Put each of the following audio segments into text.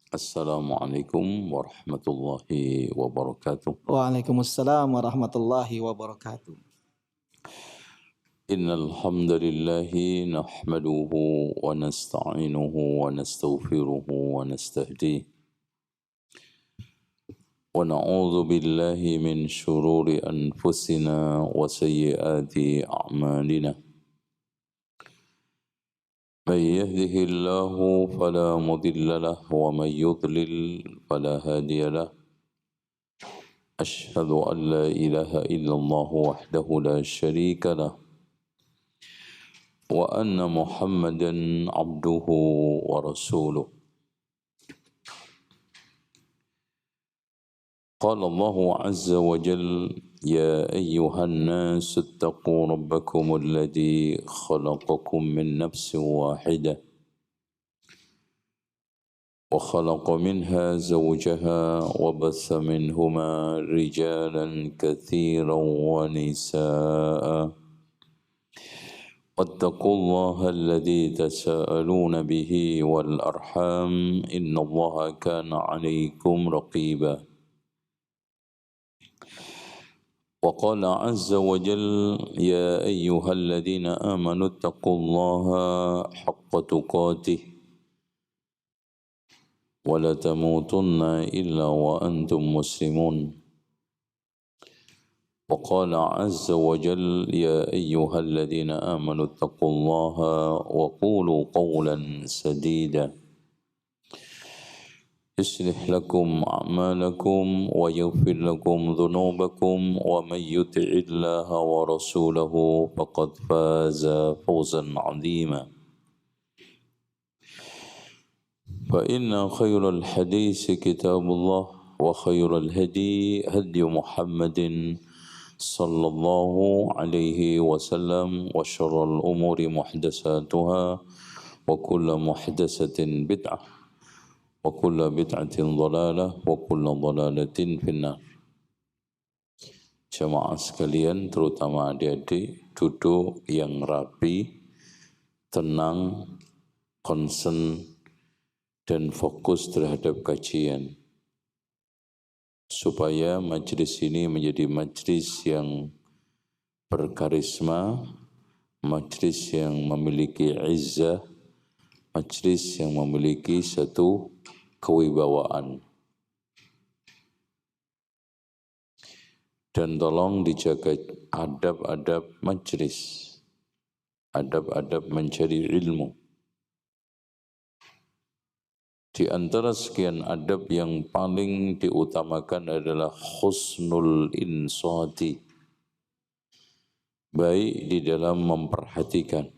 Assalamualaikum warahmatullahi wabarakatuh. Waalaikumsalam warahmatullahi wabarakatuh. Innal hamdalillah nahmaduhu wa nasta'inuhu wa nastaghfiruhu wa nastahdihi wa na'udzu billahi min shururi anfusina wa sayyiati a'malina. Man yahdihillahu fala mudilla lahu wa man yudlil fala hadiya lahu. أشهد أن لا إله إلا الله وحده لا شريك له وأن محمدا عبده ورسوله. قال الله عز وجل: يا أيها الناس اتقوا ربكم الذي خلقكم من نفس واحدة وخلق منها زوجها وبث منهما رجالا كثيرا ونساء واتقوا الله الذي تساءلون به والأرحام إن الله كان عليكم رقيبا. وقال عز وجل: يا أيها الذين آمنوا اتقوا الله حق تقاته ولا تموتن إلا وأنتم مسلمون. وقال عز وجل: يا أيها الذين آمنوا اتقوا الله وقولوا قولا سديدا يصلح لكم أعمالكم ويغفر لكم ذنوبكم ومن يطع الله ورسوله فقد فاز فوزا عظيما. فإن خير الحديث كتاب الله وخير الهدي هدي محمد صلى الله عليه وسلم وشر الأمور محدثاتها وكل محدثة بدعة وكل بدعة ضلالة وكل ضلالة في النار. Jemaah sekalian, terutama adik-adik, duduk yang rapi, tenang, konsen, dan fokus terhadap kajian, supaya majlis ini menjadi majlis yang berkarisma, majlis yang memiliki izzah, majlis yang memiliki satu kewibawaan. Dan tolong dijaga adab-adab majlis, adab-adab mencari ilmu. Di antara sekian adab yang paling diutamakan adalah husnul insati, baik di dalam memperhatikan.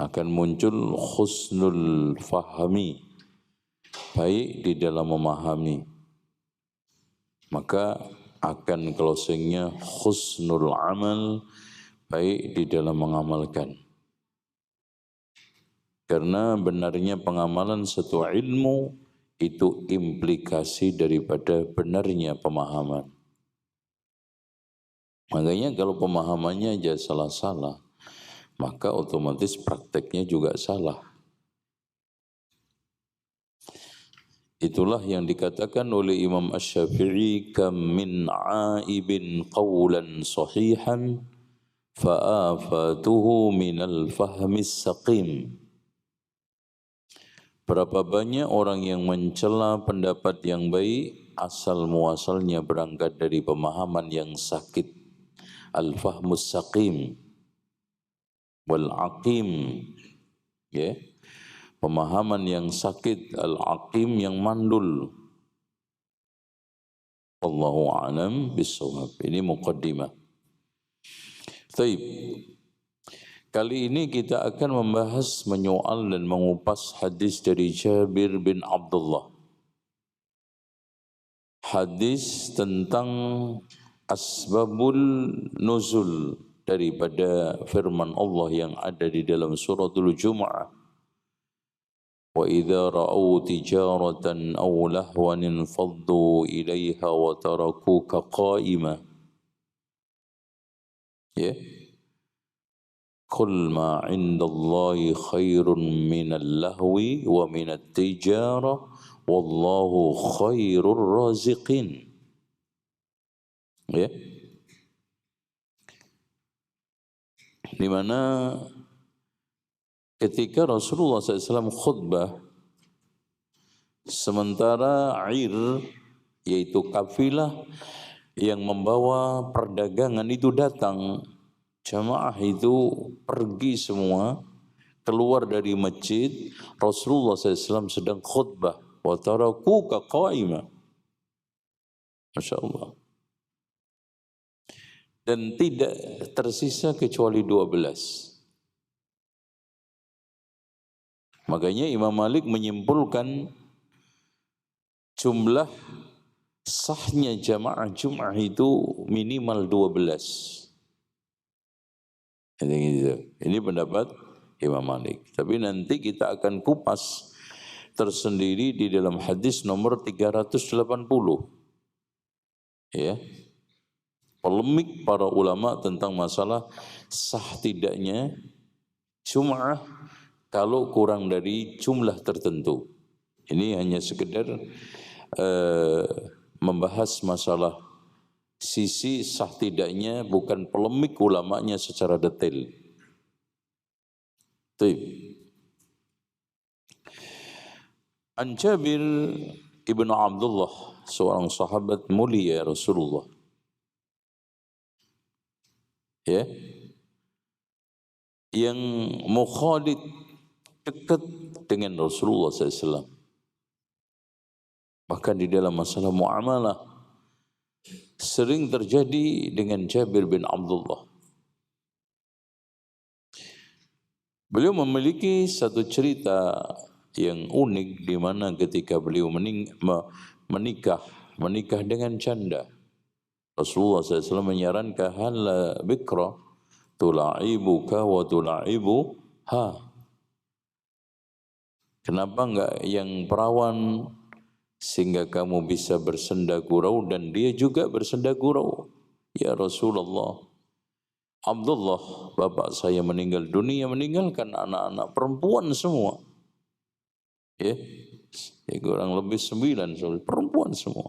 Akan muncul husnul fahmi, baik di dalam memahami. Maka akan closingnya husnul amal, baik di dalam mengamalkan. Karena benarnya pengamalan satu ilmu itu implikasi daripada benarnya pemahaman. Makanya kalau pemahamannya aja salah-salah, maka otomatis prakteknya juga salah. Itulah yang dikatakan oleh Imam Asy-Syafi'i, kam min aibin qawlan sahihan fa'afatuhu minal fahmis saqim. Berapa banyak orang yang mencela pendapat yang baik, asal muasalnya berangkat dari pemahaman yang sakit. Al-fahmus saqim wal aqim, ya. Pemahaman yang sakit, al-aqim yang mandul. Wallahu a'lam bissawab. Ini muqaddimah. Baik. Kali ini kita akan membahas, menyoal dan mengupas hadis dari Jabir bin Abdullah. Hadis tentang asbabul nuzul daripada firman Allah yang ada di dalam suratul Jumu'ah. وَإِذَا رَأَوْا تِجَارَةً أَوْ لَهْوًا انفَضُّوا إِلَيْهَا وَتَرَكُوكَ قَائِمًا. Ya. Qul ma indallahi khairun minal lahwi wa minat tijara wallahu khairur raziqin. Ya. Di mana ketika Rasulullah SAW khutbah, sementara Ir, yaitu kafilah yang membawa perdagangan itu datang, jamaah itu pergi semua, keluar dari masjid, Rasulullah SAW sedang khutbah, wa tarakuka qaima. Masya Allah. Dan tidak tersisa kecuali 12. Makanya Imam Malik menyimpulkan jumlah sahnya jamaah Jum'ah itu minimal 12. Ini pendapat Imam Malik. Tapi nanti kita akan kupas tersendiri di dalam hadis nomor 380. Ya. Polemik para ulama tentang masalah sah tidaknya Jum'ah kalau kurang dari jumlah tertentu. Ini hanya sekedar membahas masalah sisi sah tidaknya, bukan polemik ulamanya secara detail. Baik. An Jabir ibnu Abdullah, seorang sahabat mulia Rasulullah. Ya, yang mukhalid dekat dengan Rasulullah SAW. Bahkan di dalam masalah muamalah sering terjadi dengan Jabir bin Abdullah. Beliau memiliki satu cerita yang unik di mana ketika beliau menikah dengan janda. Rasulullah SAW menyarankan hal bikra tula'ibuka wa tula'ibuha. Kenapa enggak yang perawan sehingga kamu bisa bersenda gurau dan dia juga bersenda gurau? Ya Rasulullah, Abdullah bapak saya meninggal dunia, meninggalkan anak-anak perempuan semua. Ya, kurang lebih 9 perempuan semua.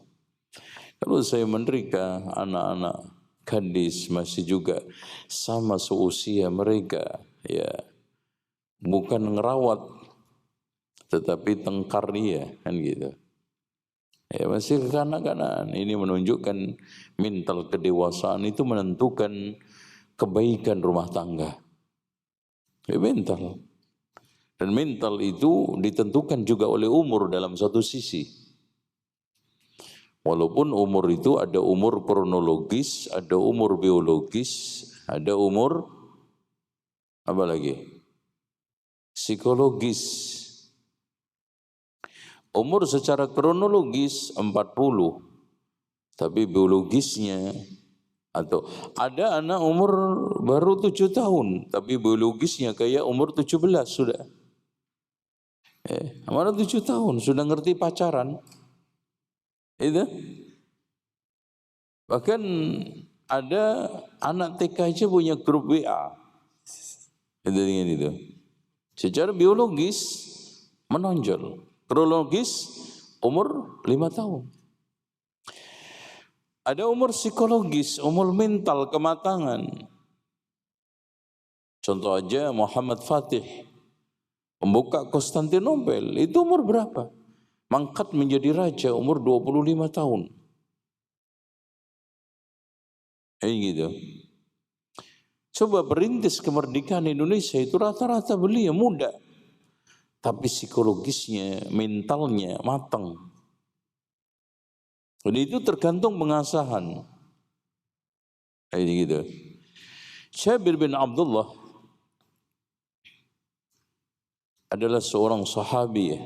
Kalau saya menerika anak-anak gadis masih juga sama seusia mereka, ya bukan ngerawat tetapi tengkar dia, kan gitu. Ya masih kekanak-kanakan. Ini menunjukkan mental kedewasaan itu menentukan kebaikan rumah tangga. Ya mental. Dan mental itu ditentukan juga oleh umur dalam satu sisi. Walaupun umur itu ada umur kronologis, ada umur biologis, ada umur apa lagi? Psikologis. Umur secara kronologis 40, tapi biologisnya atau ada anak umur baru 7 tahun, tapi biologisnya kayak umur 17 sudah. Mana 7 tahun sudah ngerti pacaran. Itu. Bahkan ada anak TK aja punya grup WA. Itu. Secara biologis menonjol. Kronologis umur 5 tahun. Ada umur psikologis, umur mental, kematangan. Contoh aja Muhammad Fatih, pembuka Konstantinopel, itu umur berapa? Mangkat menjadi raja umur 25 tahun. Gitu. Coba berintis kemerdekaan Indonesia itu rata-rata beliau muda. Tapi psikologisnya, mentalnya matang. Dan itu tergantung pengasahan. Gitu. Jabir bin Abdullah adalah seorang sahabi,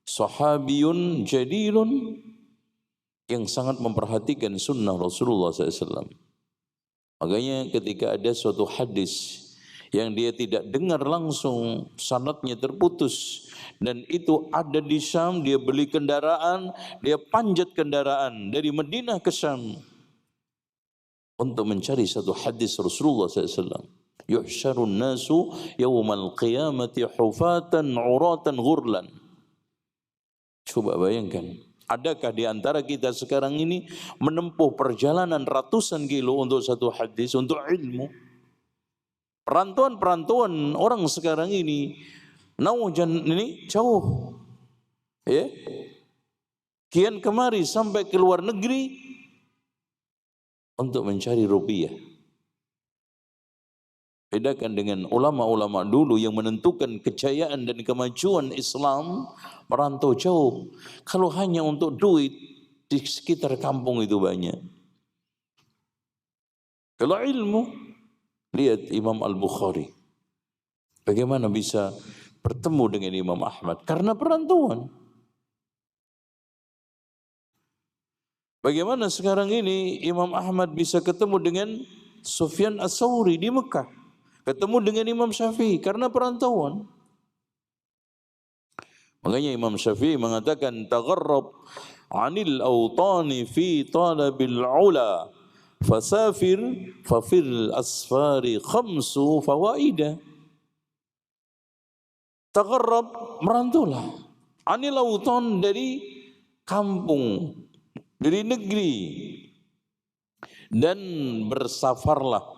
sahabiyun jadilun yang sangat memperhatikan sunnah Rasulullah SAW. Makanya ketika ada suatu hadis yang dia tidak dengar langsung, sanadnya terputus, dan itu ada di Syam, dia beli kendaraan, dia panjat kendaraan dari Madinah ke Syam untuk mencari satu hadis Rasulullah SAW Yuhsyarun nasu yaumal qiyamati hufatan uratan ghurlan. Coba bayangkan, adakah di antara kita sekarang ini menempuh perjalanan ratusan kilo untuk satu hadis, untuk ilmu? Perantauan orang sekarang ini, ini jauh, ya. Kian kemari sampai ke luar negeri untuk mencari rupiah. Bedakan dengan ulama-ulama dulu yang menentukan kejayaan dan kemajuan Islam, merantau jauh. Kalau hanya untuk duit, di sekitar kampung itu banyak. Kalau ilmu, lihat Imam Al-Bukhari. Bagaimana bisa bertemu dengan Imam Ahmad? Karena perantauan. Bagaimana sekarang ini Imam Ahmad bisa ketemu dengan Sufyan Ats-Tsauri di Mekah? Ketemu dengan Imam Syafi'i karena perantauan. Makanya Imam Syafi'i mengatakan tagharrab 'anil awtani fi talabil 'ula fasafir fafil asfari khamsu fawaida. Tagharrab, merantaulah, 'anil awtan, dari kampung, dari negeri, dan bersafarlah.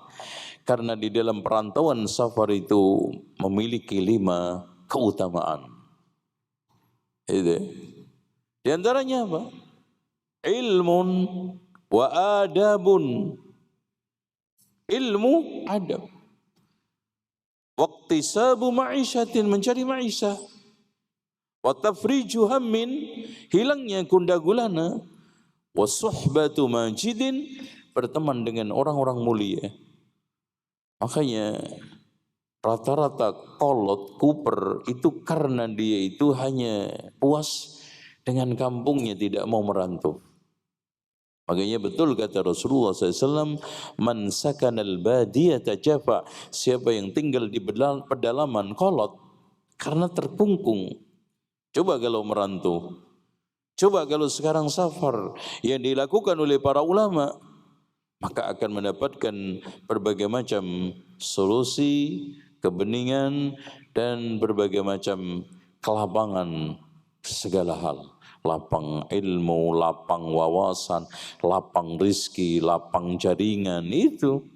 Karena di dalam perantauan safar itu memiliki 5 keutamaan. Itu. Di antaranya apa? Ilmun wa adabun. Ilmu, adab. Waqtisabu ma'isyatin, mencari ma'isyah. Wa tafriju hammin, hilangnya gundah gulana. Wa suhbatu majidin, berteman dengan orang-orang mulia. Makanya rata-rata kolot, kuper itu karena dia itu hanya puas dengan kampungnya, tidak mau merantau. Makanya betul kata Rasulullah SAW, man sakanal badiyata jafa, siapa yang tinggal di pedalaman kolot karena terkungkung. Coba kalau merantau, coba kalau sekarang safar yang dilakukan oleh para ulama, maka akan mendapatkan berbagai macam solusi, kebeningan, dan berbagai macam kelapangan segala hal. Lapang ilmu, lapang wawasan, lapang rizki, lapang jaringan, itu.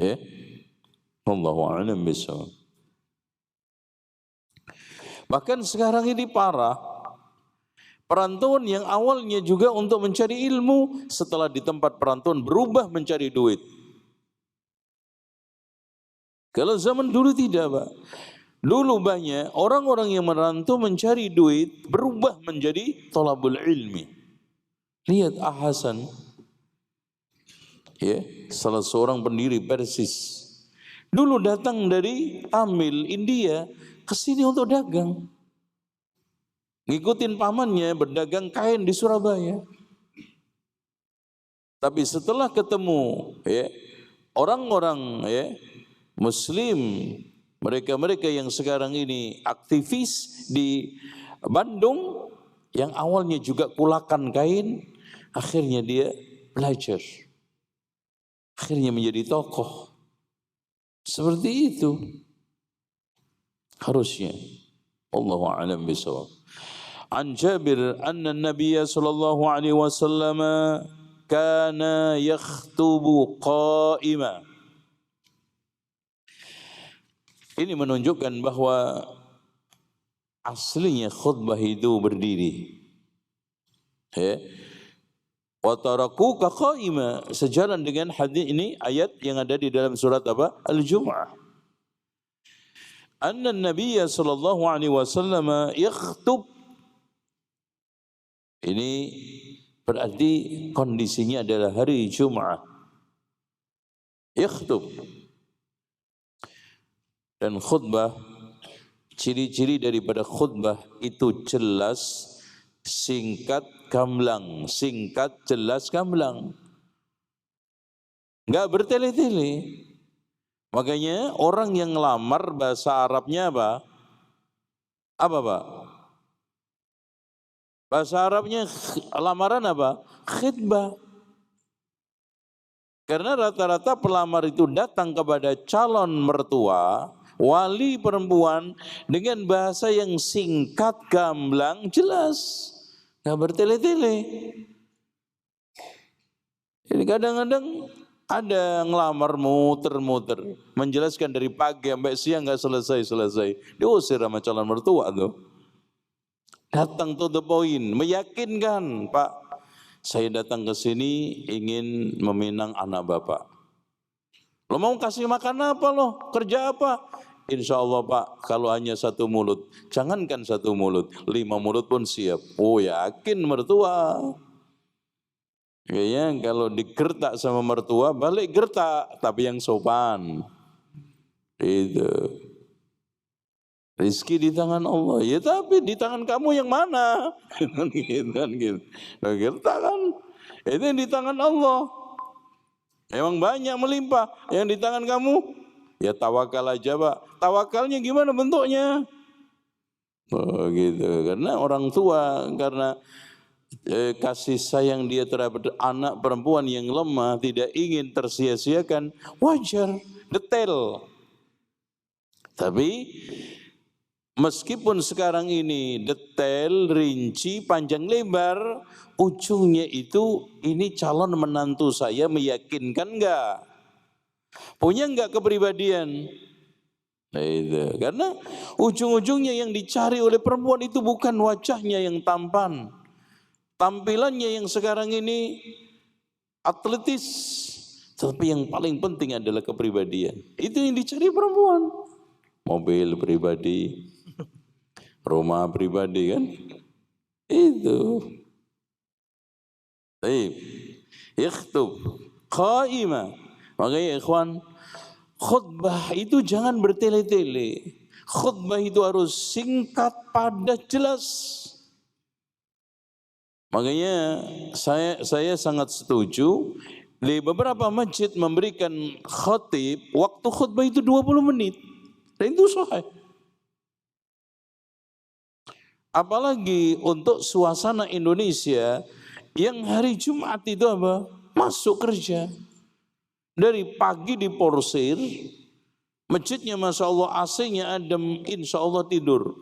Ya. Wallahu a'lam bishawab. Bahkan sekarang ini parah. Perantauan yang awalnya juga untuk mencari ilmu, setelah di tempat perantauan berubah mencari duit. Kalau zaman dulu tidak, Pak. Dulu banyak orang-orang yang merantau mencari duit, berubah menjadi thalabul ilmi. Lihat Hasan, ya, salah seorang pendiri Persis. Dulu datang dari Tamil, India, ke sini untuk dagang. Ngikutin pamannya berdagang kain di Surabaya. Tapi setelah ketemu, ya, orang-orang, ya, Muslim, mereka-mereka yang sekarang ini aktivis di Bandung, yang awalnya juga kulakan kain, akhirnya dia belajar, akhirnya menjadi tokoh. Seperti itu harusnya. Allahu a'lam bishawab. An Jabir anna Nabiy sallallahu alaihi wasallam kana yakhtubu qa'ima. Ini menunjukkan bahwa aslinya khutbah itu berdiri. Ya. Wa tarakuka qa'ima, sejalan dengan hadis ini, ayat yang ada di dalam surat apa? Al-Jumu'ah. Anna Nabiy sallallahu alaihi wasallam yakhtub. Ini berarti kondisinya adalah hari Jum'ah. Yakhtub. Dan khutbah, ciri-ciri daripada khutbah itu jelas, singkat, gamblang. Singkat, jelas, gamblang. Enggak bertele-tele. Makanya orang yang ngelamar bahasa Arabnya apa? Apa, Pak? Bahasa Arabnya lamaran apa? Khitbah. Karena rata-rata pelamar itu datang kepada calon mertua, wali perempuan dengan bahasa yang singkat, gamblang, jelas. Nggak bertele-tele. Jadi kadang-kadang ada ngelamar muter-muter, menjelaskan dari pagi sampai siang nggak selesai-selesai. Diusir sama calon mertua tuh. Datang to the point, meyakinkan, Pak, saya datang ke sini ingin meminang anak Bapak. Lo mau kasih makan apa lo? Kerja apa? Insya Allah Pak, kalau hanya satu mulut, jangankan satu mulut, 5 mulut pun siap. Oh yakin mertua. Kayaknya kalau digertak sama mertua, balik gertak, tapi yang sopan. Itu. Rizki di tangan Allah, ya tapi di tangan kamu yang mana? Gitu. Gertak kan? Itu yang di tangan Allah. Emang banyak melimpah, yang di tangan kamu, ya tawakal aja Pak. Tawakalnya gimana bentuknya? Oh gitu, karena orang tua, karena kasih sayang dia terhadap anak perempuan yang lemah, tidak ingin tersia-siakan, wajar, detail. Tapi meskipun sekarang ini detail, rinci, panjang lebar, ujungnya itu ini calon menantu saya meyakinkan enggak? Punya enggak kepribadian? Nah, itu. Karena ujung-ujungnya yang dicari oleh perempuan itu bukan wajahnya yang tampan. Tampilannya yang sekarang ini atletis. Tapi yang paling penting adalah kepribadian. Itu yang dicari perempuan. Mobil pribadi, rumah pribadi kan? Itu. Baik. Ikhtub qaimah. Makanya ikhwan, khutbah itu jangan bertele-tele. Khutbah itu harus singkat, padat, jelas. Makanya saya sangat setuju di beberapa masjid memberikan khatib waktu khutbah itu 20 menit. Dan itu sahih. Apalagi untuk suasana Indonesia yang hari Jumat itu apa? Masuk kerja. Dari pagi diporsir, masjidnya Masya Allah AC-nya adem, insya Allah tidur.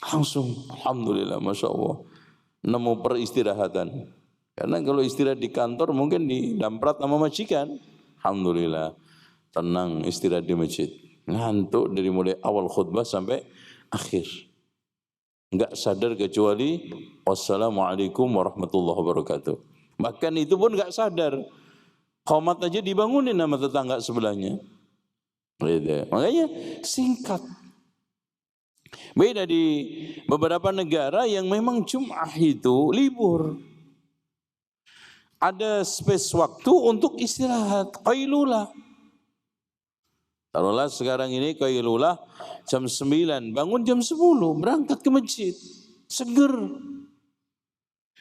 Langsung, Alhamdulillah, Masya Allah, nemu peristirahatan. Karena kalau istirahat di kantor mungkin didamprat sama majikan. Alhamdulillah, tenang istirahat di masjid. Ngantuk dari mulai awal khutbah sampai akhir. Enggak sadar kecuali wassalamualaikum warahmatullahi wabarakatuh. Bahkan itu pun enggak sadar. Qomat aja dibangunin sama tetangga sebelahnya. Makanya singkat. Beda di beberapa negara yang memang Jum'ah itu libur. Ada space waktu untuk istirahat, qailulah. Taruhlah sekarang ini qailulah jam 9, bangun jam 10, berangkat ke masjid. Seger.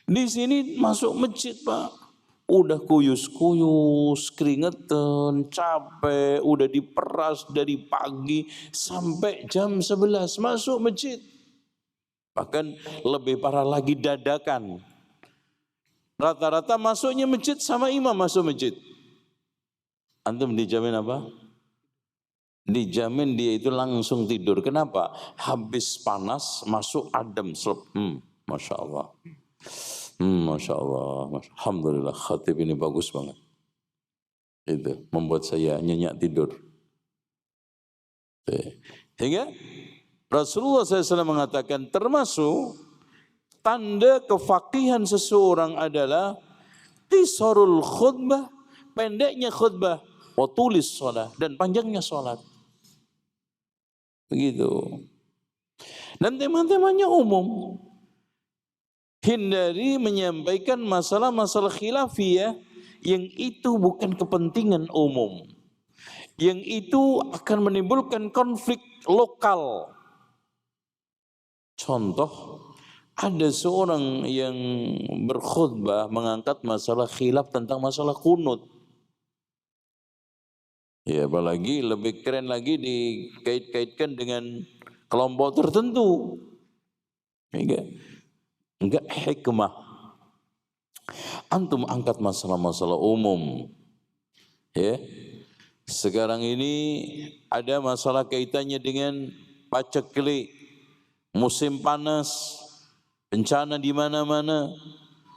Di sini masuk masjid, Pak. Udah kuyus-kuyus, keringetan, capek, udah diperas dari pagi sampai jam 11 masuk masjid. Bahkan lebih parah lagi dadakan. Rata-rata masuknya masjid sama imam masuk masjid. Antum dijamin apa? Dijamin dia itu langsung tidur. Kenapa? Habis panas masuk adem. Masya Allah. Masya Allah, alhamdulillah khatib ini bagus banget. Itu membuat saya nyenyak tidur. Sehingga Rasulullah SAW mengatakan termasuk tanda kefaqihan seseorang adalah qisarul khutbah, pendeknya khutbah, wa tulis sholat, dan panjangnya sholat. Begitu. Dan tema-temanya umum. Hindari menyampaikan masalah-masalah khilafiyah yang itu bukan kepentingan umum. Yang itu akan menimbulkan konflik lokal. Contoh, ada seorang yang berkhutbah mengangkat masalah khilaf tentang masalah kunut. Ya, apalagi lebih keren lagi dikait-kaitkan dengan kelompok tertentu. Enggak hikmah. Antum angkat masalah-masalah umum. Ya. Sekarang ini ada masalah kaitannya dengan paceklik, musim panas, bencana di mana-mana.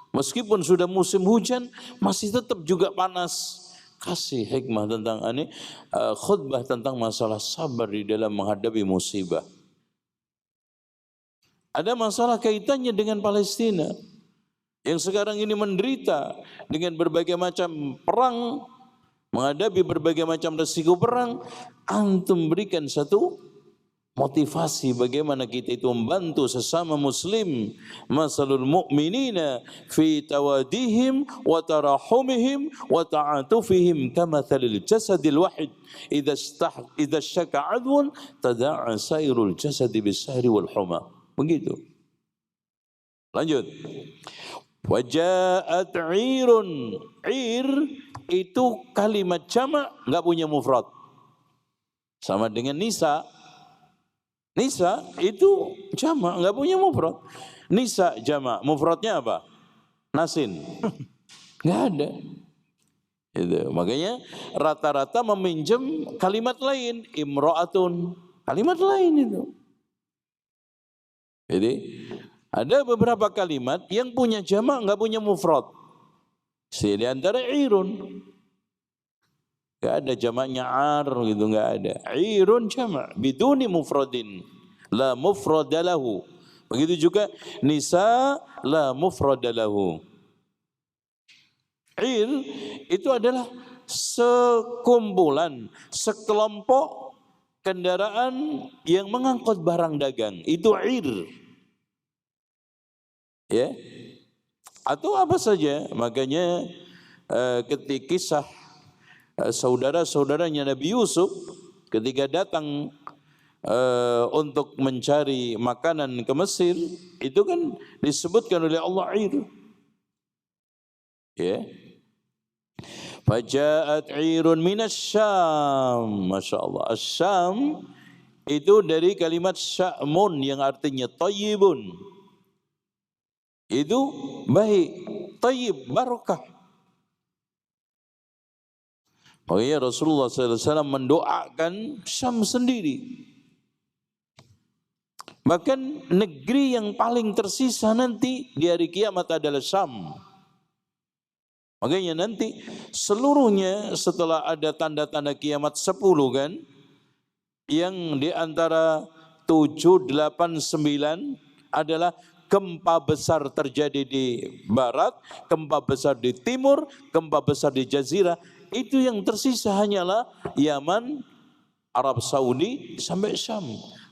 Meskipun sudah musim hujan, masih tetap juga panas. Kasih hikmah tentang ini, khutbah tentang masalah sabar di dalam menghadapi musibah. Ada masalah kaitannya dengan Palestina yang sekarang ini menderita dengan berbagai macam perang, menghadapi berbagai macam resiko perang. Antum berikan satu motivasi bagaimana kita itu membantu sesama muslim. Masalul mu'minina fi tawadihim wa tarahumihim wa ta'atufihim kamathalil jasadil wahid idza syaka adwun tada'a sairul jasadi bisahri wal huma. Begitu. Lanjut. Waja'at 'irun. 'Ir itu kalimat jamak, enggak punya mufrad. Sama dengan nisa. Nisa itu jamak, enggak punya mufrad. Nisa jamak, mufradnya apa? Nasin. Enggak ada. Itu. Makanya rata-rata meminjam kalimat lain, imra'atun. Kalimat lain itu. Jadi ada beberapa kalimat yang punya jamak enggak punya mufrad. Di antara irun. Enggak ada jamaknya ar gitu, enggak ada. Irun jamak biduni mufradin. La mufrada lahu. Begitu juga nisa la mufrada lahu. Ir itu adalah sekumpulan, sekelompok kendaraan yang mengangkut barang dagang. Itu ir. Ya. Atau apa saja. Makanya ketika kisah saudara-saudaranya Nabi Yusuf ketika datang untuk mencari makanan ke Mesir, itu kan disebutkan oleh Allah ir. Ya. Faja'at 'irun minasyam. Masya Allah. Asyam itu dari kalimat sya'mun yang artinya tayyibun. Itu baik, tayyib, barakah. Makanya Rasulullah SAW mendoakan Syam sendiri. Bahkan negeri yang paling tersisa nanti di hari kiamat adalah Syam. Makanya nanti seluruhnya setelah ada tanda-tanda kiamat 10 kan, yang di antara 7, 8, 9 adalah gempa besar terjadi di barat, gempa besar di timur, gempa besar di jazirah. Itu yang tersisa hanyalah Yaman, Arab Saudi sampai Syam.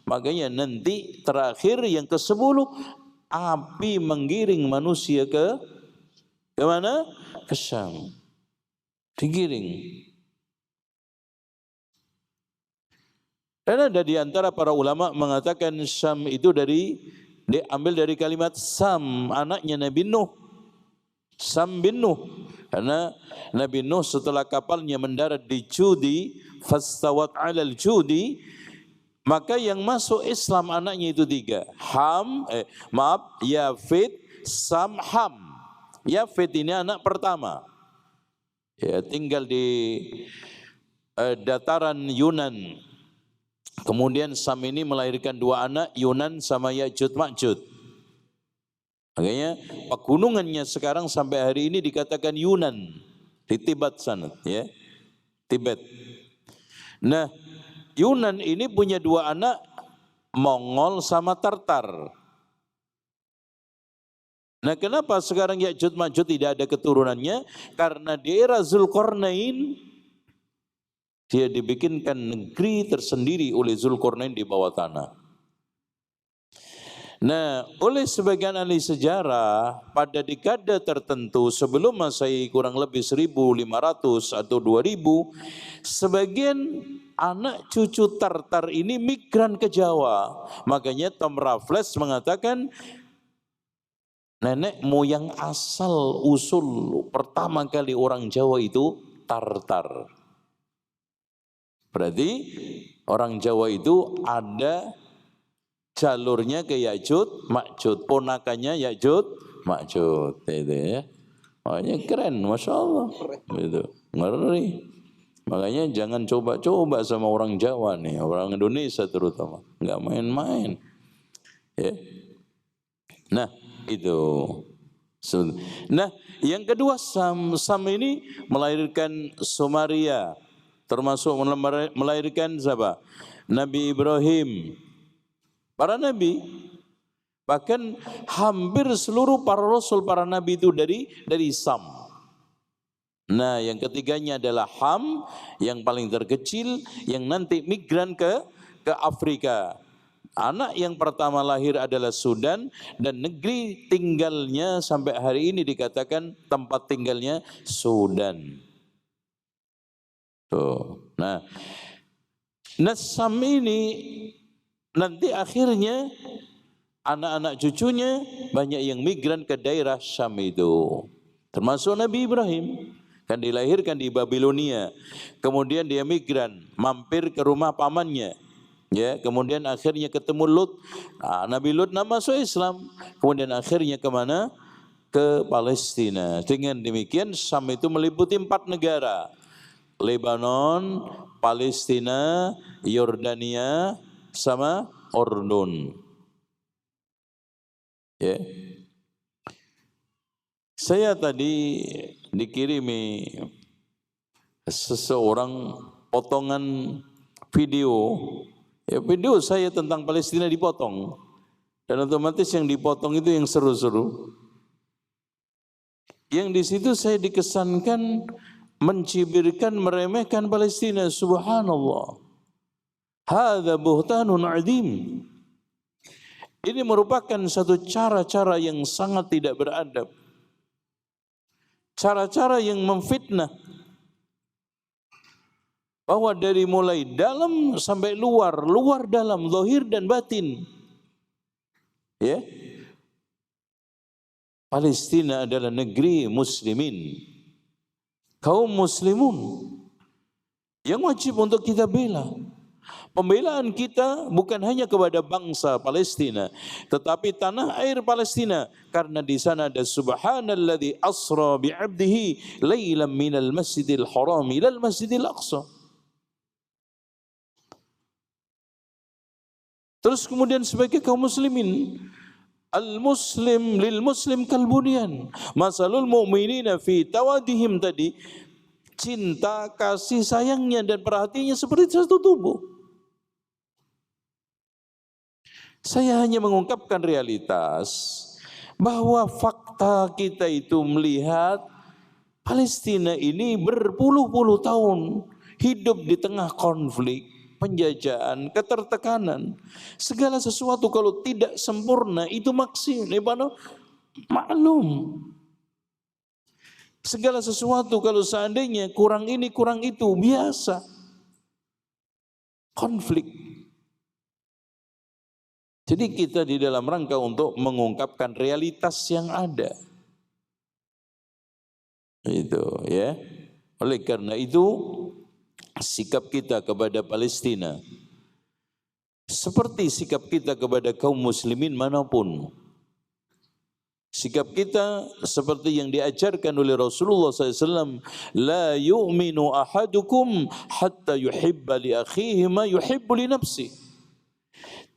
Makanya nanti terakhir yang ke-10 api menggiring manusia ke mana? Ke Syam. Digiring. Dan ada di antara para ulama mengatakan Syam itu diambil dari kalimat Sam, anaknya Nabi Nuh. Sam bin Nuh. Karena Nabi Nuh setelah kapalnya mendarat di Judi, fastawat 'alal Judi, maka yang masuk Islam anaknya itu 3. Yafid, Sam, Ham. Yafid ini anak pertama. Ya, tinggal di dataran Yunan. Kemudian Sam ini melahirkan 2 anak, Yunan sama Ya'jud Ma'jud. Makanya pegunungannya sekarang sampai hari ini dikatakan Yunan di Tibet sana, ya. Tibet. Nah, Yunan ini punya 2 anak, Mongol sama Tartar. Nah, kenapa sekarang Ya'jud Ma'jud tidak ada keturunannya? Karena di era Zulkarnain dia dibikinkan negeri tersendiri oleh Zulkarnain di bawah tanah. Nah, oleh sebagian ahli sejarah pada dekade tertentu sebelum Masehi kurang lebih 1500 atau 2000, sebagian anak cucu Tartar ini migran ke Jawa. Makanya Tom Raffles mengatakan nenek moyang asal usul pertama kali orang Jawa itu Tartar. Berarti orang Jawa itu ada jalurnya ke Ya'jud Ma'jud, ponakannya Ya'jud Ma'jud, itu ya. Makanya keren, Masya Allah. Itu ngeri. Makanya jangan coba-coba sama orang Jawa nih, orang Indonesia terutama, nggak main-main. Ya. Nah itu. Nah yang kedua Sam ini melahirkan Sumaria, termasuk melahirkan siapa? Nabi Ibrahim. Para nabi, bahkan hampir seluruh para rasul, para nabi itu dari Sam. Nah yang ketiganya adalah Ham, yang paling terkecil, yang nanti migran ke Afrika. Anak yang pertama lahir adalah Sudan, dan negeri tinggalnya sampai hari ini dikatakan tempat tinggalnya Sudan. Tuh. Nah Sam ini nanti akhirnya anak-anak cucunya banyak yang migran ke daerah Syam itu. Termasuk Nabi Ibrahim. Kan dilahirkan di Babilonia. Kemudian dia migran, mampir ke rumah pamannya. Ya, kemudian akhirnya ketemu Lut. Nah, Nabi Lut masuk Islam. Kemudian akhirnya kemana? Ke Palestina. Dengan demikian Syam itu meliputi 4 negara. Lebanon, Palestina, Yordania, sama Ordun. Ya. Saya tadi dikirimi seseorang potongan video. Ya, video saya tentang Palestina dipotong. Dan otomatis yang dipotong itu yang seru-seru. Yang di situ saya dikesankan mencibirkan, meremehkan Palestina. Subhanallah. Hadza buhtanun adzim. Ini merupakan satu cara-cara yang sangat tidak beradab. Cara-cara yang memfitnah. Bahwa dari mulai dalam sampai luar, luar dalam, zahir dan batin. Ya. Palestina adalah negeri muslimin. Kaum muslimun yang wajib untuk kita bela. Pembelaan kita bukan hanya kepada bangsa Palestina, tetapi tanah air Palestina, karena di sana ada subhanalladzi asra bi'abdihi lailan minal masjidil haram ilal masjidil aqsa. Terus kemudian sebagai kaum muslimin, al-muslim lil muslim kal bunyan. Masalul mu'minina fi tawadihim tadi, cinta, kasih sayangnya dan perhatiannya seperti satu tubuh. Saya hanya mengungkapkan realitas bahwa fakta kita itu melihat Palestina ini berpuluh-puluh tahun hidup di tengah konflik, penjajahan, ketertekanan. Segala sesuatu kalau tidak sempurna itu maklum. Segala sesuatu kalau seandainya kurang ini kurang itu biasa. Konflik. Jadi kita di dalam rangka untuk mengungkapkan realitas yang ada. Itu ya. Oleh karena itu sikap kita kepada Palestina seperti sikap kita kepada kaum muslimin manapun. Sikap kita seperti yang diajarkan oleh Rasulullah SAW. La yu'minu ahadukum hatta yuhibba li akhihi ma yuhibbu li nafsihi.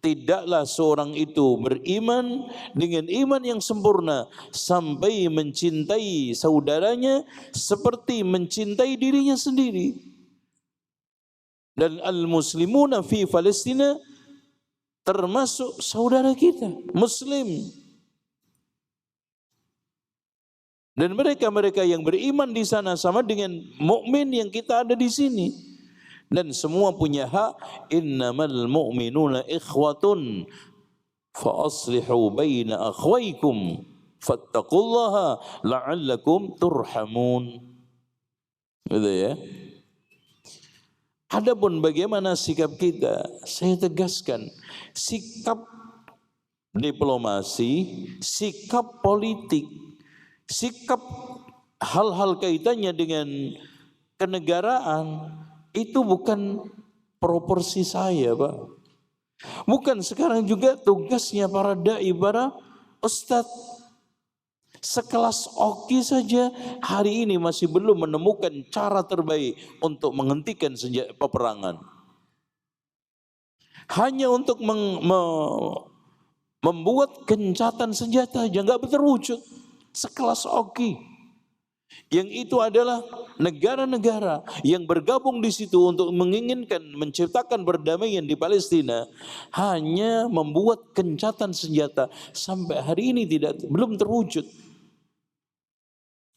Tidaklah seorang itu beriman dengan iman yang sempurna sampai mencintai saudaranya seperti mencintai dirinya sendiri. Dan al-muslimuna fi Palestina termasuk saudara kita, muslim. Dan mereka-mereka yang beriman di sana sama dengan mukmin yang kita ada di sini. Dan semua punya hak. Innamal mu'minuna ikhwatun fa aslihu baina akhwaykum fattaqullaha la'allakum turhamun. Gitu ya. Adapun bagaimana sikap kita, saya tegaskan, sikap diplomasi, sikap politik, sikap hal-hal kaitannya dengan kenegaraan, itu bukan proporsi saya, Pak. Bukan sekarang juga tugasnya para dai, para ustadz. Sekelas Oki saja hari ini masih belum menemukan cara terbaik untuk menghentikan peperangan. Hanya untuk membuat gencatan senjata aja nggak terwujud. Sekelas Oki. Yang itu adalah negara-negara yang bergabung di situ untuk menginginkan menciptakan perdamaian di Palestina, hanya membuat gencatan senjata sampai hari ini belum terwujud.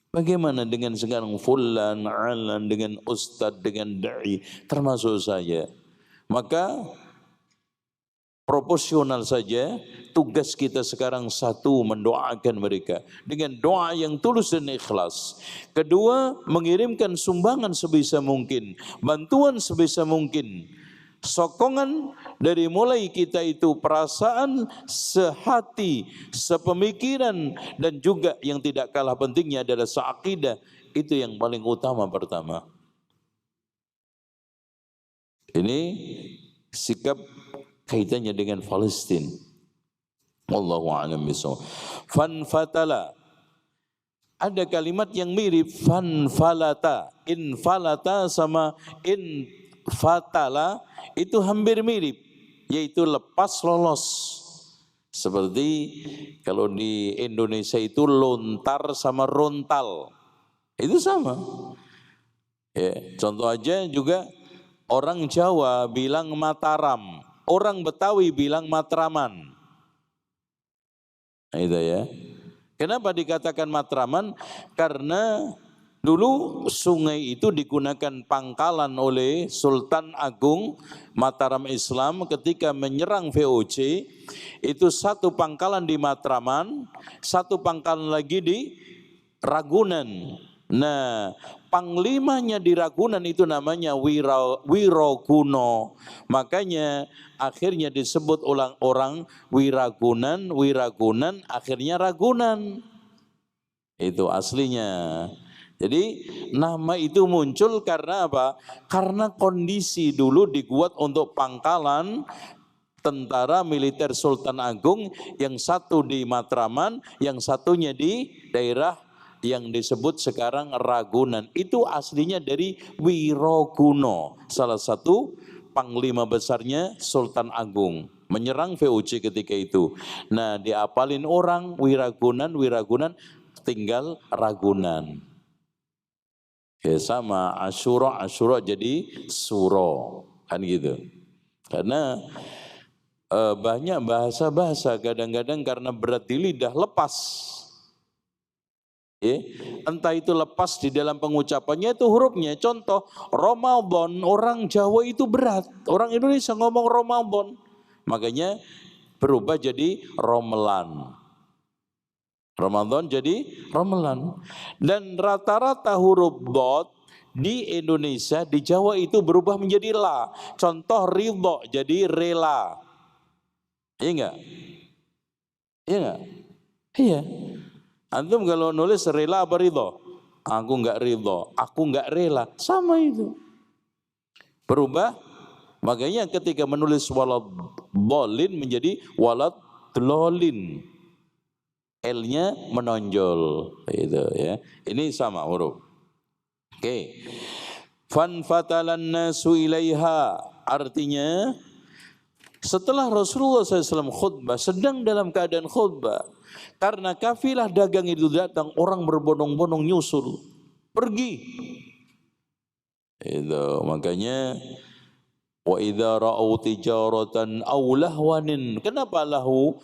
Bagaimana dengan sekarang fulan, alan, dengan ustadz, dengan dai, termasuk saya. Maka proporsional saja, tugas kita sekarang satu, mendoakan mereka dengan doa yang tulus dan ikhlas. Kedua, mengirimkan sumbangan sebisa mungkin, bantuan sebisa mungkin. Sokongan dari mulai kita itu perasaan, sehati, sepemikiran, dan juga yang tidak kalah pentingnya adalah seakidah. Itu yang paling utama pertama. Ini sikap kaitannya dengan Palestina. Wallahu a'lam bishawab. Fanfatala. Ada kalimat yang mirip fanfalata. Infalata sama infatala itu hampir mirip, yaitu lepas lolos. Seperti kalau di Indonesia itu lontar sama rontal. Itu sama. Ya, contoh aja juga orang Jawa bilang Mataram. Orang Betawi bilang Matraman. Nah, itu ya. Kenapa dikatakan Matraman? Karena dulu sungai itu digunakan pangkalan oleh Sultan Agung Mataram Islam ketika menyerang VOC. Itu satu pangkalan di Matraman, satu pangkalan lagi di Ragunan. Nah, panglimanya di Ragunan itu namanya Wirokuno. Makanya akhirnya disebut orang Wiragunan, akhirnya Ragunan. Itu aslinya. Jadi nama itu muncul karena apa? Karena kondisi dulu dibuat untuk pangkalan tentara militer Sultan Agung, yang satu di Matraman, yang satunya di daerah yang disebut sekarang Ragunan. Itu aslinya dari Wirokuno, salah satu panglima besarnya Sultan Agung, menyerang VOC ketika itu. Nah, diapalin orang Wiragunan, tinggal Ragunan. Ya, sama Asyura jadi Suro, kan gitu. Karena banyak bahasa-bahasa kadang-kadang karena berat di lidah lepas. Ya, entah itu lepas di dalam pengucapannya itu hurufnya. Contoh Ramadan, orang Jawa itu berat, orang Indonesia ngomong Ramadan, makanya berubah jadi Romelan. Ramadan jadi Romelan. Dan rata-rata huruf dot di Indonesia, di Jawa itu berubah menjadi la. Contoh ridho jadi rela. Iya enggak? Iya enggak? Iya. Antum kalau nulis rela apa ridho? Aku enggak ridho, aku enggak rela. Sama itu. Berubah. Makanya ketika menulis walad bolin menjadi walad dolin. L-nya menonjol. Itu ya. Ini sama huruf. Oke. Fanfatalan nasu ilaiha. Artinya setelah Rasulullah SAW khutbah, sedang dalam keadaan khutbah, karena kafilah dagang itu datang, orang berbondong-bondong nyusul, pergi. Itu makanya wa idza ra'au tijaratan aw lahwanin. Kenapa lahu?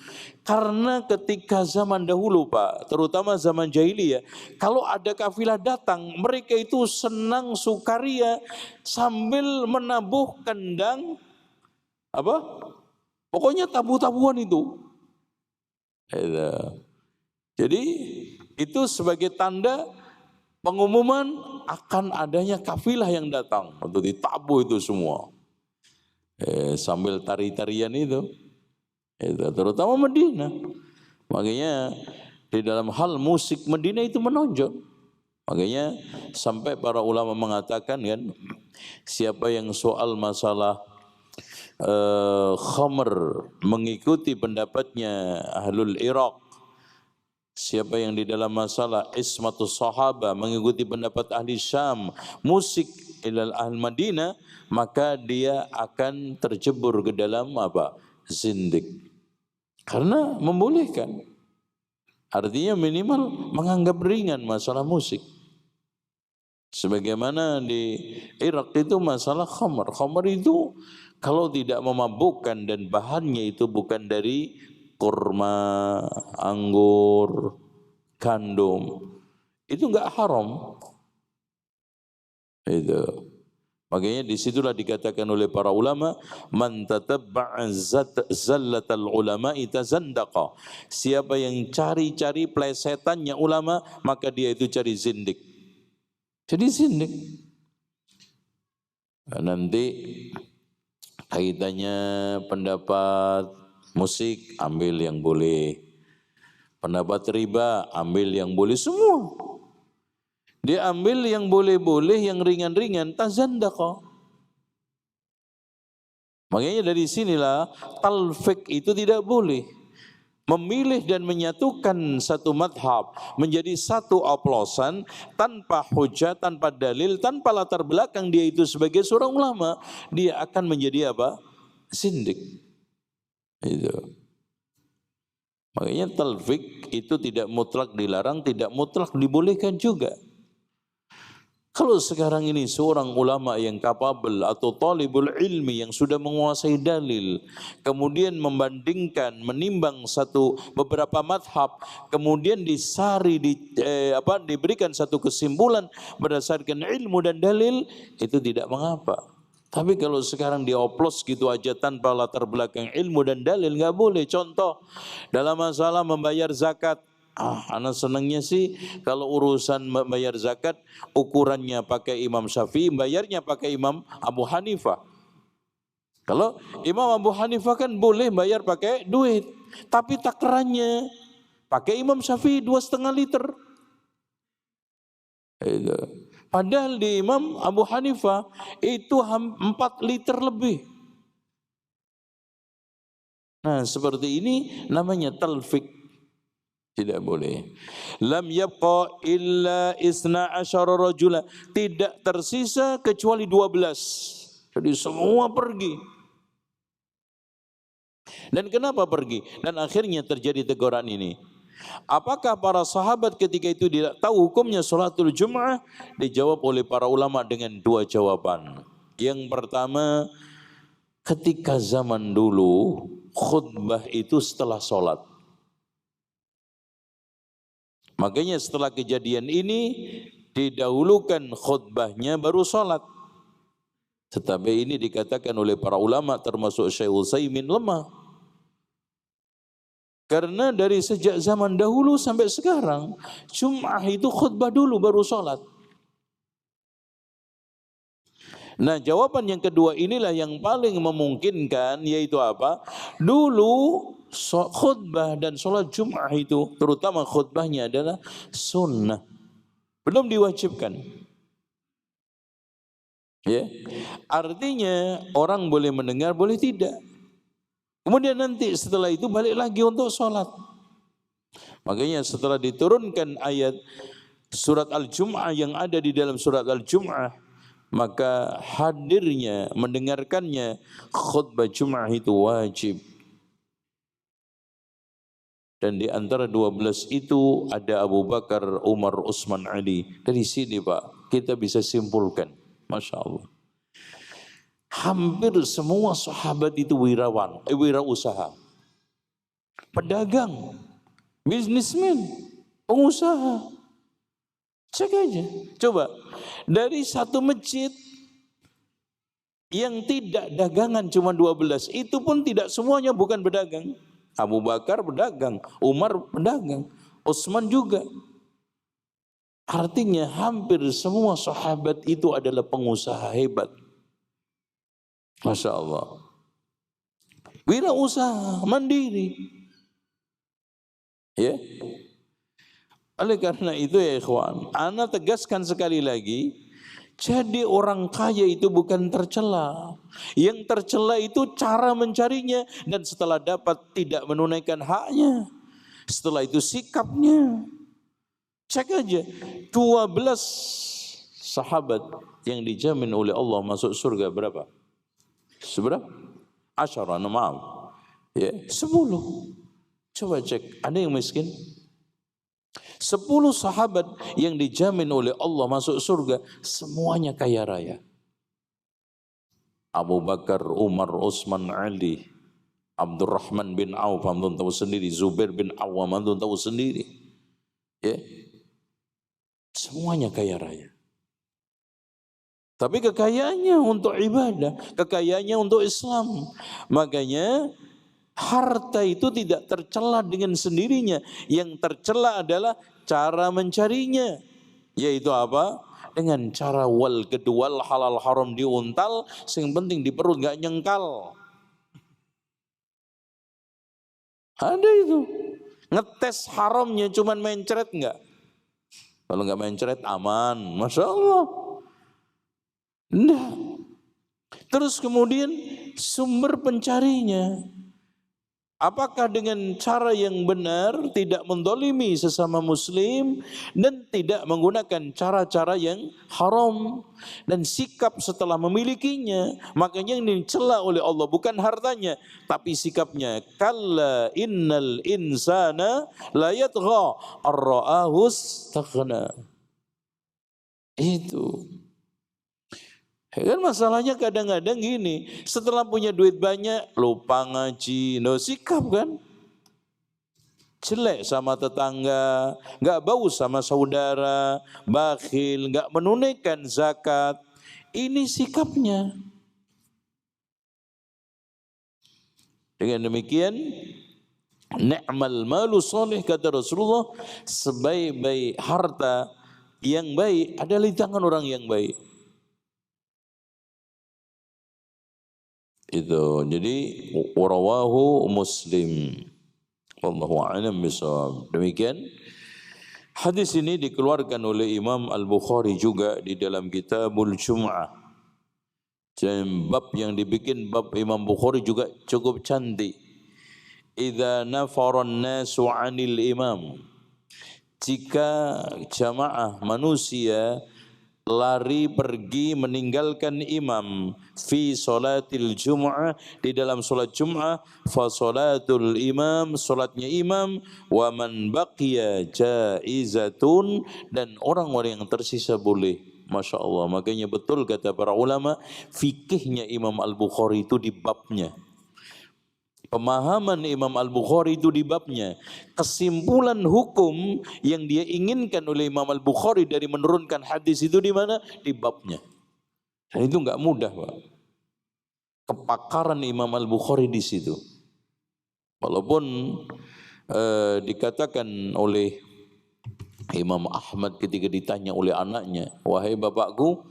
Karena ketika zaman dahulu Pak, terutama zaman jahiliyah, kalau ada kafilah datang, mereka itu senang sukaria sambil menabuh kendang apa? Pokoknya tabu-tabuan itu. Jadi itu sebagai tanda pengumuman akan adanya kafilah yang datang untuk ditabu itu semua. Sambil tari-tarian itu terutama Madinah. Makanya di dalam hal musik Madinah itu menonjol. Makanya sampai para ulama mengatakan kan, siapa yang soal masalah khamr mengikuti pendapatnya Ahlul Iraq, Siapa yang di dalam masalah ismatus sahaba mengikuti pendapat ahli Syam, musik ilal ahli Madinah, maka dia akan terjebur ke dalam apa? Zindik. Karena membolehkan. Artinya minimal menganggap ringan masalah musik. Sebagaimana di Irak itu masalah khamar. Khamar itu kalau tidak memabukkan dan bahannya itu bukan dari kurma, anggur, gandum, itu enggak haram. Itu. Makanya disitulah dikatakan oleh para ulama, man tatabba'a zallatal ulama itazandaqa. Siapa yang cari-cari plesetannya ulama, maka dia itu cari zindik. Jadi zindik. Nanti kaitannya pendapat musik ambil yang boleh, pendapat riba ambil yang boleh, semua dia ambil yang boleh-boleh, yang ringan-ringan, tazandaqa. Makanya dari sinilah talfik itu tidak boleh. Memilih dan menyatukan satu madhab menjadi satu oplosan tanpa hujah, tanpa dalil, tanpa latar belakang dia itu sebagai seorang ulama, dia akan menjadi apa? Zindik. Itu. Makanya talfik itu tidak mutlak dilarang, tidak mutlak dibolehkan juga. Kalau sekarang ini seorang ulama yang kapabel atau talibul ilmi yang sudah menguasai dalil, kemudian membandingkan, menimbang beberapa madhab, kemudian diberikan satu kesimpulan berdasarkan ilmu dan dalil, itu tidak mengapa. Tapi kalau sekarang dioplos gitu aja tanpa latar belakang ilmu dan dalil, nggak boleh. Contoh dalam masalah membayar zakat. Anak senangnya sih kalau urusan membayar zakat ukurannya pakai Imam Syafi'i, bayarnya pakai Imam Abu Hanifah. Kalau Imam Abu Hanifah kan boleh bayar pakai duit, tapi takarannya pakai Imam Syafi'i 2,5 liter. Itu. Padahal di Imam Abu Hanifah itu 4 liter lebih. Nah seperti ini namanya talfik. Tidak boleh. Lam yabqa illa isna asyara rajula. Tidak tersisa kecuali 12. Jadi semua pergi. Dan kenapa pergi? Dan akhirnya terjadi teguran ini. Apakah para sahabat ketika itu tidak tahu hukumnya sholatul Jum'ah? Dijawab oleh para ulama dengan 2 jawaban. Yang pertama, ketika zaman dulu khutbah itu setelah sholat. Makanya setelah kejadian ini didahulukan khutbahnya baru sholat. Tetapi ini dikatakan oleh para ulama termasuk Syekh Utsaimin lemah. Karena dari sejak zaman dahulu sampai sekarang Jum'ah itu khutbah dulu baru sholat. Nah jawaban yang kedua inilah yang paling memungkinkan, yaitu apa? Dulu khutbah dan sholat Jum'ah itu, terutama khutbahnya adalah sunnah, belum diwajibkan. Ya, artinya orang boleh mendengar, boleh tidak. Kemudian nanti setelah itu balik lagi untuk sholat. Makanya setelah diturunkan ayat surat Al-Jum'ah yang ada di dalam surat Al-Jum'ah, maka hadirnya, mendengarkannya khutbah Jum'ah itu wajib. Dan di antara 12 itu ada Abu Bakar, Umar, Utsman, Ali. Dari sini Pak, kita bisa simpulkan, Masya Allah. Hampir semua sahabat itu wirausaha. Pedagang, bisnismen, pengusaha. Cek aja, coba. Dari satu masjid yang tidak dagangan cuma 12, itu pun tidak semuanya bukan pedagang. Abu Bakar pedagang, Umar pedagang, Utsman juga. Artinya hampir semua sahabat itu adalah pengusaha hebat. Masya Allah. Wirausaha, mandiri. Ya. Oleh karena itu ya ikhwan, ana tegaskan sekali lagi, jadi orang kaya itu bukan tercela. Yang tercela itu cara mencarinya dan setelah dapat tidak menunaikan haknya. Setelah itu sikapnya. Cek aja 12 sahabat yang dijamin oleh Allah masuk surga berapa? Seberapa? Asyara, maaf. Ya, 10. Coba cek, ada yang miskin? 10 sahabat yang dijamin oleh Allah masuk surga, semuanya kaya raya. Abu Bakar, Umar, Utsman, Ali, Abdurrahman bin Auf, antum tahu sendiri, Zubair bin Awam, antum tahu sendiri. Ya. Semuanya kaya raya. Tapi kekayaannya untuk ibadah, kekayaannya untuk Islam. Makanya harta itu tidak tercela dengan sendirinya. Yang tercela adalah cara mencarinya. Yaitu apa? Dengan cara wal kedwal halal haram diuntal, yang penting di perut gak nyengkal. Ada itu. Ngetes haramnya cuman mencret enggak? Kalau enggak mencret aman, Masya Allah. Enggak. Terus kemudian sumber pencarinya. Apakah dengan cara yang benar, tidak mendolimi sesama muslim, dan tidak menggunakan cara-cara yang haram, dan sikap setelah memilikinya. Makanya yang dicela oleh Allah bukan hartanya, tapi sikapnya. Kalla innal insana la yatgha ar-ra'ahu istaghna. Itu. Kan masalahnya kadang-kadang gini, setelah punya duit banyak, lupa ngaji, no sikap kan? Jelek sama tetangga, gak bau sama saudara, bakhil, gak menunaikan zakat. Ini sikapnya. Dengan demikian, ni'mal malu soleh, kata Rasulullah, sebaik-baik harta yang baik adalah di tangan orang yang baik. Itu jadi rawahu Muslim. Wallahu a'lam bishawab. Demikian hadis ini dikeluarkan oleh Imam Al-Bukhari juga di dalam Kitabul Jum'ah. Dan bab yang dibikin bab Imam Bukhari juga cukup cantik. Idza nafara an-nasu 'anil imam. Jika jamaah manusia lari pergi meninggalkan imam fi salatil jum'ah, di dalam salat Jum'ah, fa salatul imam, salatnya imam, wa man baqiya jaizatun, dan orang-orang yang tersisa boleh. Masya Allah. Makanya betul kata para ulama, fikihnya Imam Al-Bukhari itu di babnya. Pemahaman Imam Al-Bukhari itu di babnya. Kesimpulan hukum yang dia inginkan oleh Imam Al-Bukhari dari menurunkan hadis itu di mana? Di babnya. Dan itu enggak mudah, Pak. Kepakaran Imam Al-Bukhari di situ. Walaupun dikatakan oleh Imam Ahmad ketika ditanya oleh anaknya, wahai bapakku,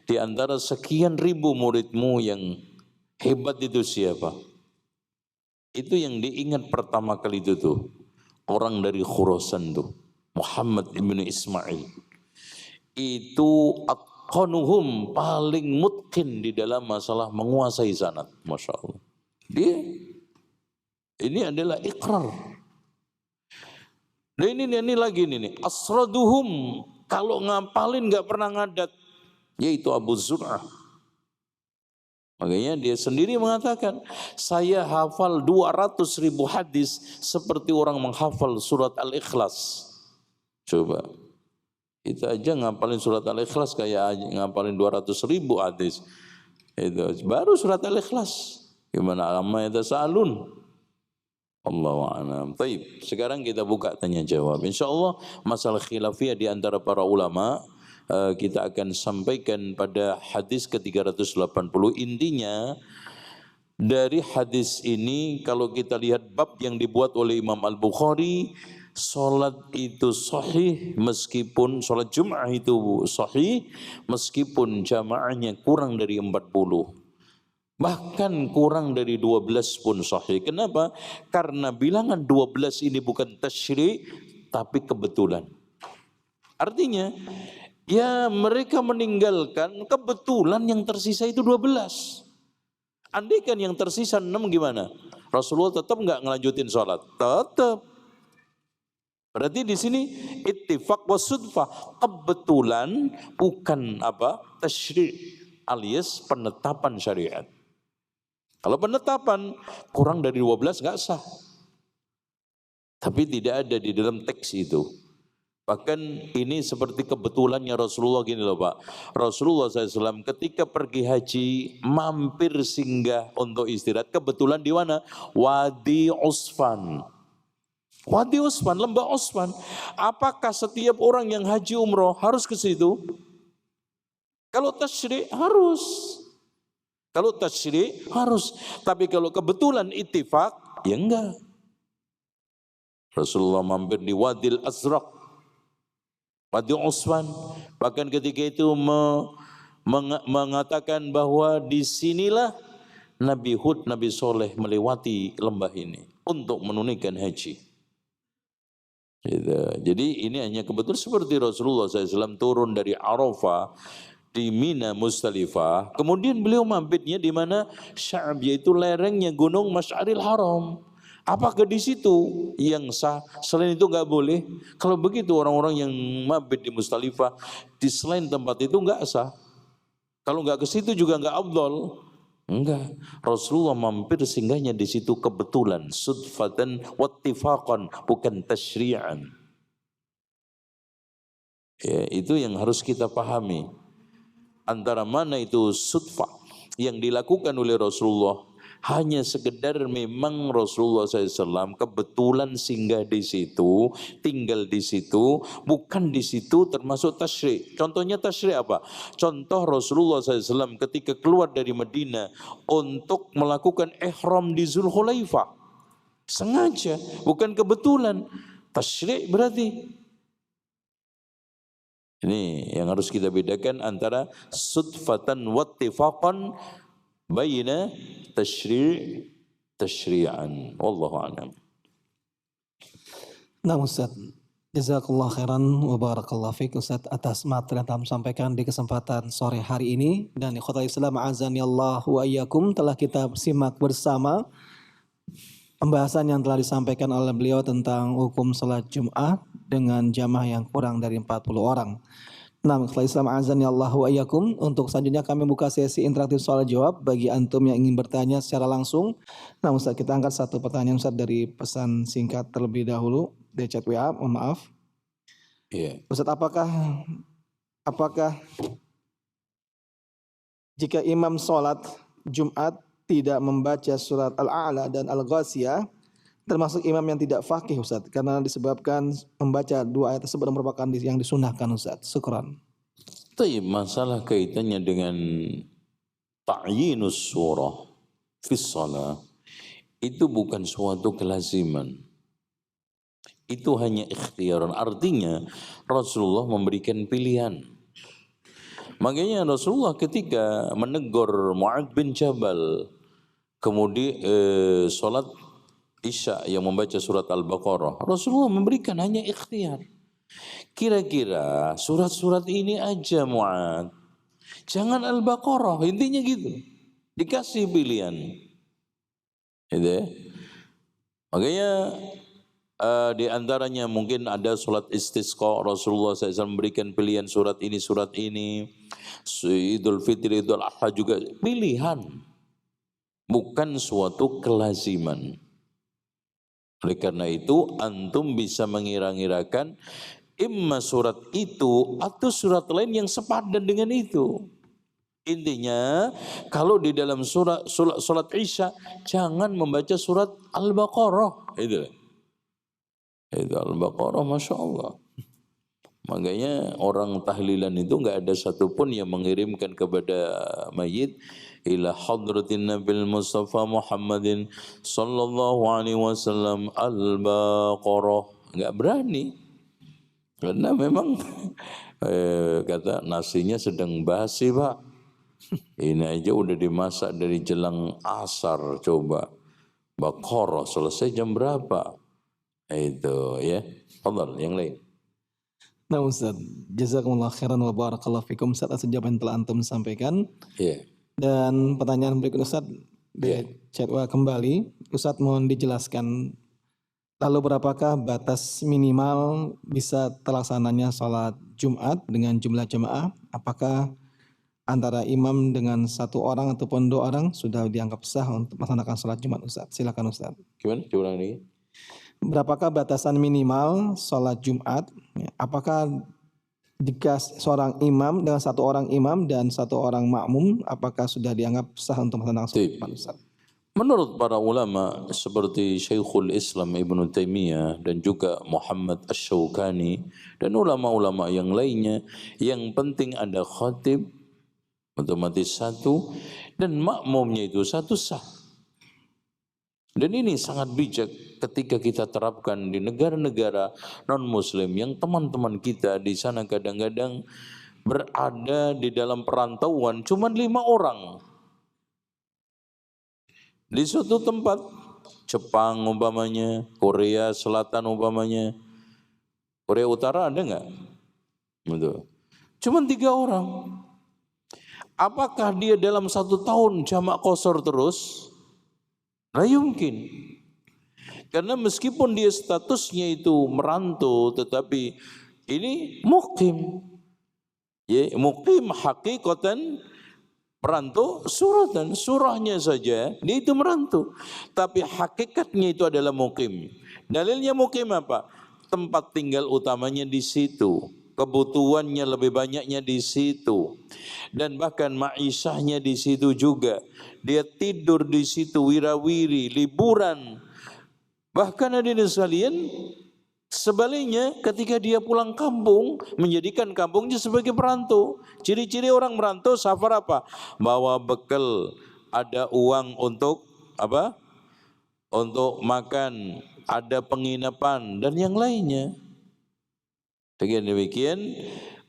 di antara sekian ribu muridmu yang hebat itu siapa? Itu yang diingat pertama kali itu tuh, orang dari Khurasan tuh, Muhammad ibn Ismail. Itu atqanuhum, paling mutqin di dalam masalah menguasai sanad. Masya Allah. Dia, ini adalah ikrar. Nah ini lagi nih, asraduhum, kalau ngapalin gak pernah ngadat, yaitu Abu Zur'ah. Makanya dia sendiri mengatakan, saya hafal 200.000 hadis seperti orang menghafal surat Al-Ikhlas. Coba, kita aja ngapalin surat Al-Ikhlas kayak ngapalin 200.000 hadis. Itu baru surat Al-Ikhlas. Gimana amma yatasaalun? Allahu a'lam. Baik, sekarang kita buka tanya jawab. Insyaallah masalah khilafiyah di antara para ulama kita akan sampaikan pada hadis ke-380. Intinya dari hadis ini, kalau kita lihat bab yang dibuat oleh Imam Al-Bukhari, salat itu sahih meskipun salat Jum'ah itu sahih meskipun jamaahnya kurang dari 40. Bahkan kurang dari 12 pun sahih. Kenapa? Karena bilangan 12 ini bukan tasyri' tapi kebetulan. Artinya ya mereka meninggalkan kebetulan yang tersisa itu 12. Andaikan yang tersisa 6 gimana? Rasulullah tetap enggak ngelanjutin sholat? Tetap. Berarti di sini ittifaq wa sudfah, kebetulan bukan tasyri' alias penetapan syariat. Kalau penetapan kurang dari 12 enggak sah. Tapi tidak ada di dalam teks itu. Bahkan ini seperti kebetulannya Rasulullah gini loh Pak. Rasulullah SAW ketika pergi haji mampir singgah untuk istirahat. Kebetulan di mana? Wadi Usfan. Wadi Usfan, lembah Usfan. Apakah setiap orang yang haji umroh harus ke situ? Kalau tasyri' harus. Kalau tasyri' harus. Tapi kalau kebetulan ittifaq, ya enggak. Rasulullah mampir di Wadil Azraq, Wadi Usfan. Bahkan ketika itu mengatakan bahwa disinilah Nabi Hud, Nabi Soleh melewati lembah ini untuk menunaikan haji. Gitu. Jadi ini hanya kebetulan seperti Rasulullah SAW turun dari Arafah di Mina Musdalifah, kemudian beliau mampirnya di mana Sya'ab, yaitu lerengnya gunung Masy'aril Haram. Apakah di situ yang sah? Selain itu enggak boleh. Kalau begitu orang-orang yang mampir di Musdalifah di selain tempat itu enggak sah. Kalau enggak ke situ juga enggak afdal. Enggak. Rasulullah mampir singgahnya di situ kebetulan, sudfatan wattifaqan, bukan tasyri'an. Ya, itu yang harus kita pahami. Antara mana itu sudfah yang dilakukan oleh Rasulullah hanya sekedar memang Rasulullah SAW kebetulan singgah di situ, tinggal di situ, bukan di situ termasuk tasyri'. Contohnya tasyri' apa? Contoh Rasulullah SAW ketika keluar dari Madinah untuk melakukan ihram di Zulhulaifah. Sengaja, bukan kebetulan. Tasyri' berarti. Ini yang harus kita bedakan antara sudfatan wattifaqan baina tasyri'an. Wallahu a'lam. Nah Ustaz, jazakallah khairan wa barakallah fiik Ustaz atas materi yang telah sampaikan di kesempatan sore hari ini. Dan ikhwatal Islam azani Allah wa iyyakum, telah kita simak bersama pembahasan yang telah disampaikan oleh beliau tentang hukum salat Jumat dengan jamaah yang kurang dari 40 orang. Nah, Islam azani Allah wa iyyakum, untuk selanjutnya kami buka sesi interaktif soal jawab bagi antum yang ingin bertanya secara langsung. Nah, Ustaz, kita angkat satu pertanyaan Ustaz dari pesan singkat terlebih dahulu dari chat WA, mohon maaf. Iya. Ustaz, apakah jika imam sholat Jumat tidak membaca surat Al-A'la dan Al-Ghasyiyah, termasuk imam yang tidak faqih Ustaz, karena disebabkan membaca dua ayat tersebut merupakan yang disunahkan Ustaz? Syukran. Tapi masalah kaitannya dengan ta'yinus surah fi shalah itu bukan suatu kelaziman. Itu hanya ikhtiaran. Artinya Rasulullah memberikan pilihan. Makanya Rasulullah ketika menegur Mu'adz bin Jabal kemudian salat Isya yang membaca surat Al-Baqarah, Rasulullah memberikan hanya ikhtiar. Kira-kira surat-surat ini aja Mu'adz, jangan Al-Baqarah, intinya gitu. Dikasih pilihan. Gitu ya. Makanya di antaranya mungkin ada surat istisqa, Rasulullah SAW memberikan pilihan surat ini, Idul Fitri, Idul Adha juga pilihan. Bukan suatu kelaziman. Oleh karena itu antum bisa mengira-ngirakan imma surat itu atau surat lain yang sepadan dengan itu. Intinya kalau di dalam surat Isya jangan membaca surat Al-Baqarah. Itu Al-Baqarah, Masya Allah. Makanya orang tahlilan itu enggak ada satupun yang mengirimkan kepada mayit ila hadratin Nabil Mustafa Muhammadin sallallahu alaihi wasallam Al-Baqarah. Enggak berani. Karena memang kata nasinya sedang basi, Pak. Ini aja udah dimasak dari jelang asar, coba. Baqarah selesai jam berapa? Itu ya. Fadhal, yang lain. Nah Ustaz, jazakumullah khairan wa barakallahu fikum Ustaz atas jawaban yang telah antum sampaikan. Iya. Dan pertanyaan berikut Ustaz di chat WA kembali. Ustaz mohon dijelaskan Lalu berapakah batas minimal bisa terlaksananya sholat Jumat dengan jumlah jemaah? Apakah antara imam dengan satu orang ataupun dua orang sudah dianggap sah untuk melaksanakan sholat Jumat, Ustaz? Silakan Ustaz. Gimana? Diulang lagi. Berapakah batasan minimal sholat Jumat? Apakah jika seorang imam dengan satu orang imam dan satu orang makmum, apakah sudah dianggap sah untuk melaksanakan sholat Jumat, Ustaz? Menurut para ulama seperti Syekhul Islam Ibn Taimiyah dan juga Muhammad Asy-Syaukani dan ulama-ulama yang lainnya, yang penting ada khatib otomatis satu dan makmumnya itu satu sah. Dan ini sangat bijak ketika kita terapkan di negara-negara non-muslim yang teman-teman kita di sana kadang-kadang berada di dalam perantauan cuma 5 orang. Di suatu tempat, Jepang umpamanya, Korea Selatan umpamanya, Korea Utara ada nggak? Betul. Cuma 3 orang. Apakah dia dalam 1 tahun jamak qashar terus? Nah mungkin. Karena meskipun dia statusnya itu merantau, tetapi ini muqim. Ya, muqim hakikatan merantau suratan, surahnya saja dia itu merantau, tapi hakikatnya itu adalah muqim. Dalilnya muqim apa? Tempat tinggal utamanya di situ, kebutuhannya lebih banyaknya di situ, dan bahkan ma'isyahnya di situ juga. Dia tidur di situ wirawiri, liburan. Bahkan hadirin sekalian, sebaliknya ketika dia pulang kampung, menjadikan kampungnya sebagai perantau. Ciri-ciri orang merantau safar apa? Bawa bekal, ada uang untuk apa? Untuk makan, ada penginapan dan yang lainnya. Dengan demikian,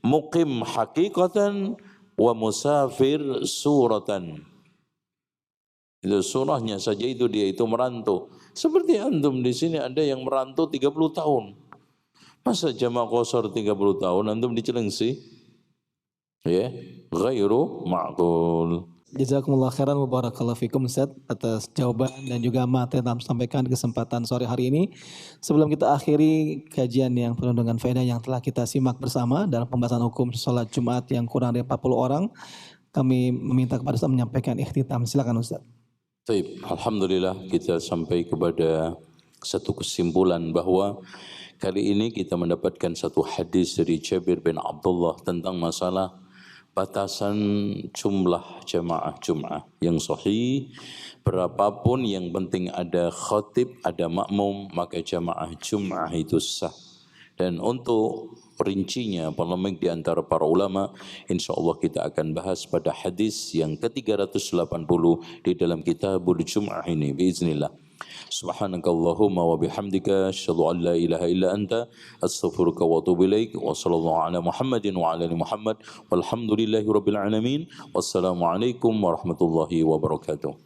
muqim hakikatan wa musafir suratan. Itu surahnya saja itu dia itu merantau. Seperti antum di sini ada yang merantau 30 tahun. Masa jamak qashar 30 tahun antum di Cilengsi? Ya, ghairu ma'qul. Jazakumullah khairan wa barakallahu fikum Ustaz atas jawaban dan juga materi yang disampaikan di kesempatan sore hari ini. Sebelum kita akhiri kajian yang penuh dengan faedah yang telah kita simak bersama dalam pembahasan hukum sholat Jumat yang kurang dari 40 orang, kami meminta kepada Ustaz menyampaikan ikhtitam. Silakan Ustaz. Baik, alhamdulillah kita sampai kepada satu kesimpulan bahwa kali ini kita mendapatkan satu hadis dari Jabir bin Abdullah tentang masalah batasan jumlah jamaah Jum'ah yang sahih. Berapapun yang penting ada khatib, ada makmum, maka jamaah Jum'ah itu sah. Dan untuk rincinya polemik di antara para ulama, insyaallah kita akan bahas pada hadis yang ke-380 di dalam Kitabul Jum'ah ini biiznillah. Subhanakallahumma wa bihamdika asyhadu an la ilaha illa anta astaghfiruka wa atubu ilaik wa sallallahu ala Muhammadin wa ala ali Muhammad walhamdulillahi rabbil alamin. Wassalamu alaikum warahmatullahi wabarakatuh.